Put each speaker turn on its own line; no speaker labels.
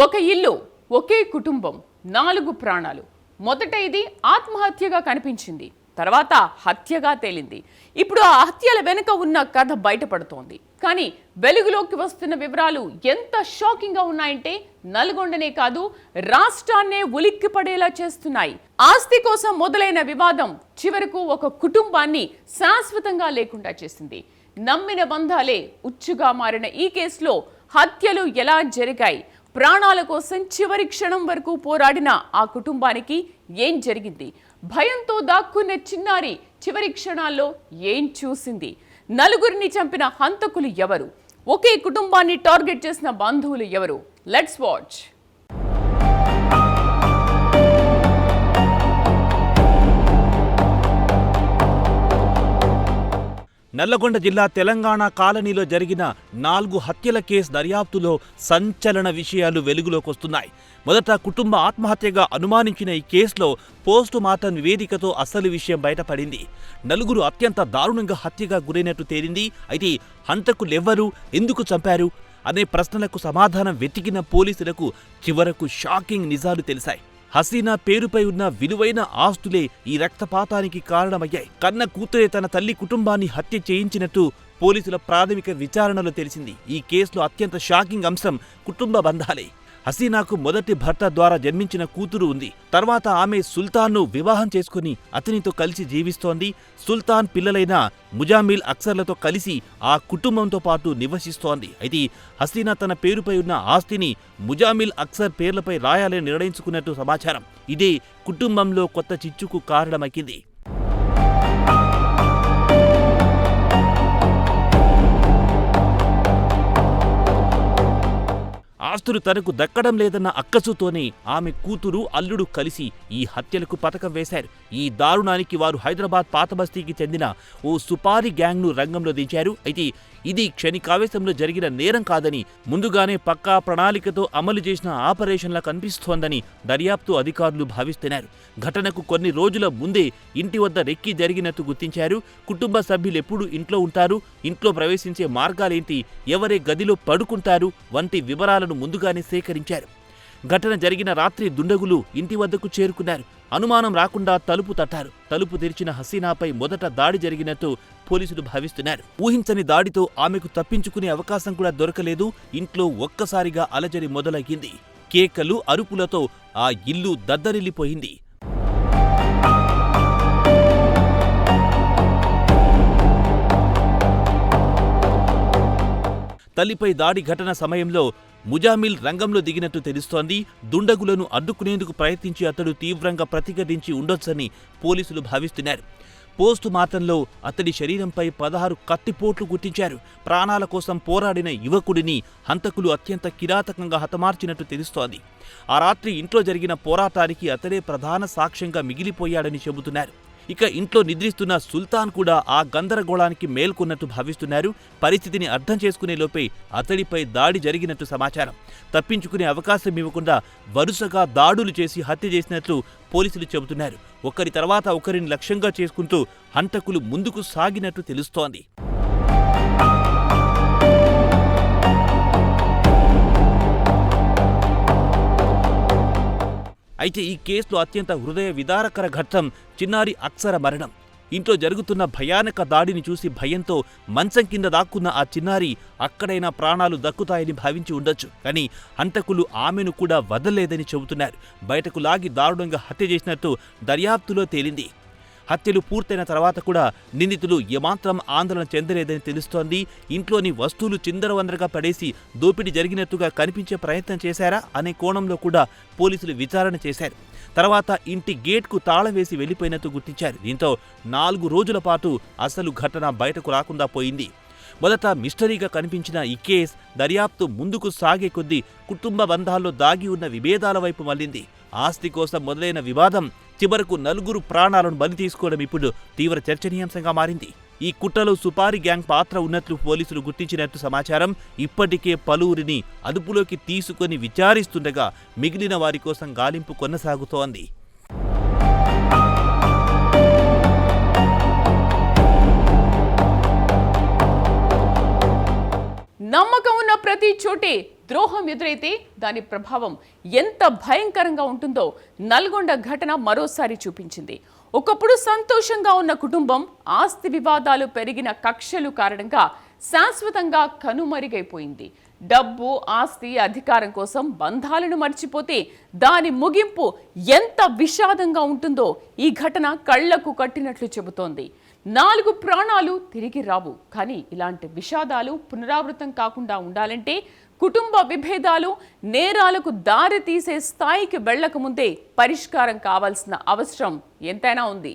ఒక ఇల్లు, ఒకే కుటుంబం, 4 ప్రాణాలు. మొదట ఇది ఆత్మహత్యగా కనిపించింది, తర్వాత హత్యగా తేలింది. ఇప్పుడు ఆ హత్యల వెనుక ఉన్న కథ బయటపడుతోంది. కానీ వెలుగులోకి వస్తున్న వివరాలు ఎంత షాకింగ్ గా ఉన్నాయంటే నల్గొండనే కాదు, రాష్ట్రాన్నే ఉలిక్కిపడేలా చేస్తున్నాయి. ఆస్తి కోసం మొదలైన వివాదం చివరకు ఒక కుటుంబాన్ని శాశ్వతంగా లేకుండా చేసింది. నమ్మిన బంధాలే ఉచ్చుగా మారిన ఈ కేసులో హత్యలు ఎలా జరిగాయి, ప్రాణాల కోసం చివరి క్షణం వరకు పోరాడిన ఆ కుటుంబానికి ఏం జరిగింది, భయంతో దాక్కున్న చిన్నారి చివరి క్షణాల్లో ఏం చూసింది, నలుగురిని చంపిన హంతకులు ఎవరు, ఒకే కుటుంబాన్ని టార్గెట్ చేసిన బంధువులు ఎవరు? Let's watch.
నల్లగొండ జిల్లా తెలంగాణ కాలనీలో జరిగిన 4 హత్యల కేసు దర్యాప్తులో సంచలన విషయాలు వెలుగులోకొస్తున్నాయి. మొదట కుటుంబ ఆత్మహత్యగా అనుమానించిన ఈ కేసులో పోస్టు మార్టం నివేదికతో అసలు విషయం బయటపడింది. 4 అత్యంత దారుణంగా హత్యగా గురైనట్టు తేలింది. అయితే హంతకులెవ్వరు, ఎందుకు చంపారు అనే ప్రశ్నలకు సమాధానం వెతికిన పోలీసులకు చివరకు షాకింగ్ నిజాలు తెలిసాయి. హసీనా పేరుపై ఉన్న విలువైన ఆస్తులే ఈ రక్తపాతానికి కారణమయ్యాయి. కన్న కూతురే తన తల్లి కుటుంబాన్ని హత్య చేయించినట్టు పోలీసుల ప్రాథమిక విచారణలో తెలిసింది. ఈ కేసులో అత్యంత షాకింగ్ అంశం కుటుంబ బంధాలే. హసీనాకు మొదటి భర్త ద్వారా జన్మించిన కూతురు ఉంది. తర్వాత ఆమె సుల్తాన్ను వివాహం చేసుకుని అతనితో కలిసి జీవిస్తోంది. సుల్తాన్ పిల్లలైన ముజామిల్ అక్సర్లతో కలిసి ఆ కుటుంబంతో పాటు నివసిస్తోంది. అయితే హసీనా తన పేరుపై ఉన్న ఆస్తిని ముజామిల్ అక్సర్ పేర్లపై రాయాలని నిర్ణయించుకున్నట్టు సమాచారం. ఇదే కుటుంబంలో కొత్త చిచ్చుకు కారణమైంది. ఆస్తులు తనకు దక్కడం లేదన్న అక్కసుతోనే ఆమె కూతురు, అల్లుడు కలిసి ఈ హత్యలకు పథకం వేశారు. ఈ దారుణానికి వారు హైదరాబాద్ పాతబస్తీకి చెందిన ఓ సుపారీ గ్యాంగ్ను రంగంలో దించారు. అయితే ఇది క్షణికావేశంలో జరిగిన నేరం కాదని, ముందుగానే పక్కా ప్రణాళికతో అమలు చేసిన ఆపరేషన్లా కనిపిస్తోందని దర్యాప్తు అధికారులు భావిస్తున్నారు. ఘటనకు కొన్ని రోజుల ముందే ఇంటి వద్ద రెక్కి జరిగినట్టు గుర్తించారు. కుటుంబ సభ్యులెప్పుడు ఇంట్లో ఉంటారు, ఇంట్లో ప్రవేశించే మార్గాలేంటి, ఎవరే గదిలో పడుకుంటారు వంటి వివరాలను ముందుగానే సేకరించారు. ఘటన జరిగిన రాత్రి దుండగులు ఇంటి వద్దకు చేరుకున్నారు. అనుమానం రాకుండా తలుపు తట్టారు. తలుపు తెరిచిన హసీనాపై మొదట దాడి జరిగినట్టు పోలీసులు భావిస్తున్నారు. ఊహించని దాడితో ఆమెకు తప్పించుకునే అవకాశం కూడా దొరకలేదు. ఇంట్లో ఒక్కసారిగా అలజడి మొదలయ్యింది. కేకలు, అరుపులతో ఆ ఇల్లు దద్దరిల్లిపోయింది. తల్లిపై దాడి ఘటన సమయంలో ముజామిల్ రంగంలో దిగినట్టు తెలుస్తోంది. దుండగులను అడ్డుకునేందుకు ప్రయత్నించి అతడు తీవ్రంగా ప్రతిఘటించి ఉండొచ్చని పోలీసులు భావిస్తున్నారు. పోస్టు మార్టంలో అతడి శరీరంపై 16 కత్తిపోట్లు గుర్తించారు. ప్రాణాల కోసం పోరాడిన యువకుడిని హంతకులు అత్యంత కిరాతకంగా హతమార్చినట్టు తెలుస్తోంది. ఆ రాత్రి ఇంట్లో జరిగిన పోరాటానికి అతడే ప్రధాన సాక్ష్యంగా మిగిలిపోయాడని చెబుతున్నారు. ఇక ఇంట్లో నిద్రిస్తున్న సుల్తాన్ కూడా ఆ గందరగోళానికి మేల్కొన్నట్టు భావిస్తున్నారు. పరిస్థితిని అర్థం చేసుకునే లోపే అతడిపై దాడి జరిగినట్టు సమాచారం. తప్పించుకునే అవకాశం ఇవ్వకుండా వరుసగా దాడులు చేసి హత్య చేసినట్లు పోలీసులు చెబుతున్నారు. ఒకరి తర్వాత ఒకరిని లక్ష్యంగా చేసుకుంటూ హంతకులు ముందుకు సాగినట్టు తెలుస్తోంది. అయితే ఈ కేసులో అత్యంత హృదయ విదారకర ఘట్టం చిన్నారి అక్సర మరణం. ఇంట్లో జరుగుతున్న భయానక దాడిని చూసి భయంతో మంచం కింద దాక్కున్న ఆ చిన్నారి అక్కడైనా ప్రాణాలు దక్కుతాయని భావించి ఉండొచ్చు. కానీ హంతకులు ఆమెను కూడా వదలలేదని చెబుతున్నారు. బయటకు లాగి దారుణంగా హత్య చేసినట్టు దర్యాప్తులో తేలింది. హత్యలు పూర్తయిన తర్వాత కూడా నిందితులు ఏమాత్రం ఆందోళన చెందలేదని తెలుస్తోంది. ఇంట్లోని వస్తువులు చిందరవందరగా పడేసి దోపిడీ జరిగినట్టుగా కనిపించే ప్రయత్నం చేశారా అనే కోణంలో కూడా పోలీసులు విచారణ చేశారు. తర్వాత ఇంటి గేట్కు తాళం వేసి వెళ్లిపోయినట్టు గుర్తించారు. దీంతో 4 రోజుల పాటు అసలు ఘటన బయటకు రాకుండా పోయింది. మొదట మిస్టరీగా కనిపించిన ఈ కేసు దర్యాప్తు ముందుకు సాగే కొద్దీ కుటుంబ బంధాల్లో దాగి ఉన్న విభేదాల వైపు మళ్లింది. ఆస్తి కోసం మొదలైన వివాదం చివరకు 4 ప్రాణాలను బలి తీసుకోవడం ఇప్పుడు తీవ్ర చర్చనీయాంశంగా మారింది. ఈ కుట్రలో సుపారీ గ్యాంగ్ పాత్ర ఉన్నట్లు పోలీసులు గుర్తించినట్టు సమాచారం. ఇప్పటికే పలువురిని అదుపులోకి తీసుకుని విచారిస్తుండగా మిగిలిన వారి కోసం గాలింపు కొనసాగుతోంది.
నమ్మకం ఉన్న ప్రతి చోటే ద్రోహం ఎదురైతే దాని ప్రభావం ఎంత భయంకరంగా ఉంటుందో నల్గొండ ఘటన మరోసారి చూపించింది. ఒకప్పుడు సంతోషంగా ఉన్న కుటుంబం ఆస్తి వివాదాలు పెరిగిన కక్షలు కారణంగా శాశ్వతంగా కనుమరుగైపోయింది. డబ్బు, ఆస్తి, అధికారం కోసం బంధాలను మర్చిపోతే దాని ముగింపు ఎంత విషాదంగా ఉంటుందో ఈ ఘటన కళ్లకు కట్టినట్లు చెబుతోంది. 4 ప్రాణాలు తిరిగి రావు, కానీ ఇలాంటి విషాదాలు పునరావృతం కాకుండా ఉండాలంటే కుటుంబ విభేదాలు, నేరాలకు దారి తీసే స్థాయికి వెళ్లకముందే పరిష్కారం కావాల్సిన అవసరం ఎంతైనా ఉంది.